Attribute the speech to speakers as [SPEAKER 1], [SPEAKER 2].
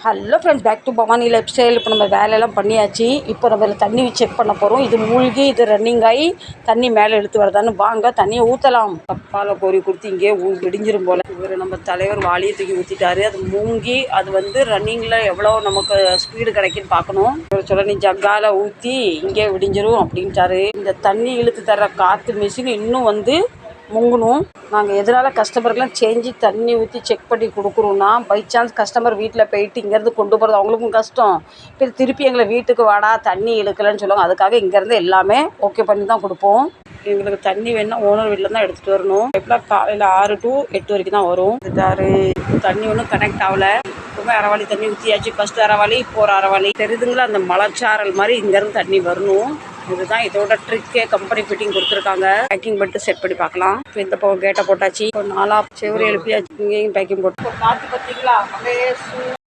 [SPEAKER 1] Hello friends, back to Bhavani life style. இப்போ நம்ம வேலையெல்லாம் பண்ணியாச்சு. இப்போ நம்ம தண்ணி செக் பண்ண போகிறோம். இது மூழ்கி இது ரன்னிங் ஆகி தண்ணி மேலே எடுத்து வரதான்னு வாங்க தண்ணியை ஊற்றலாம். கப்பால் கோரி கொடுத்து இங்கே இடிஞ்சிரும் போல். இவர் நம்ம தலைவர் வாளியை தூக்கி ஊற்றிட்டாரு. அது மூங்கி அது ரன்னிங்கில் எவ்வளோ நமக்கு ஸ்பீடு கிடைக்குன்னு பார்க்கணும். இவர் சொல்ல நீ ஜக்கால் ஊற்றி இங்கே விடிஞ்சிரும் அப்படின்ட்டாரு. இந்த தண்ணி இழுத்து தர்ற காற்று மிஷின் இன்னும் முங்கணும். நாங்கள் எதனால் கஸ்டமருக்கெலாம் சேஞ்சு தண்ணி ஊற்றி செக் பண்ணி கொடுக்குறோன்னா, பை சான்ஸ் கஸ்டமர் வீட்டில் போயிட்டு இங்கேருந்து கொண்டு போகிறது அவங்களுக்கும் கஷ்டம். இப்போ திருப்பி எங்களை வீட்டுக்கு வாடா தண்ணி இழுக்கலன்னு சொல்லுவாங்க. அதுக்காக இங்கேருந்து எல்லாமே ஓகே பண்ணி தான் கொடுப்போம். எங்களுக்கு தண்ணி வேணுன்னா ஓனர் வீட்டில் தான் எடுத்துகிட்டு வரணும். எப்படிலாம் காலையில் 6 to 8 வரைக்கும் தான் வரும். தண்ணி ஒன்றும் கனெக்ட் ஆகலை. எப்பவுமே அரைவாளி தண்ணி ஊற்றியாச்சு. ஃபஸ்ட்டு அரைவாளி, இப்போ ஒரு அரைவாளி தெரியுதுங்களா. அந்த மலைச்சாரல் மாதிரி இங்கேருந்து தண்ணி வரணும். இதுதான் இதோட ட்ரிக்கே. கம்பெனி ஃபிட்டிங் கொடுத்துருக்காங்க. பேக்கிங் பண்ணிட்டு செட் பண்ணி பார்க்கலாம். இப்போ இந்த பக்கம் கேட்டை போட்டாச்சு. இப்போ 4 செவரு எழுப்பியாச்சு. இங்கேயும் பேக்கிங் போட்டு காற்று பார்த்தீங்களா. அப்படியே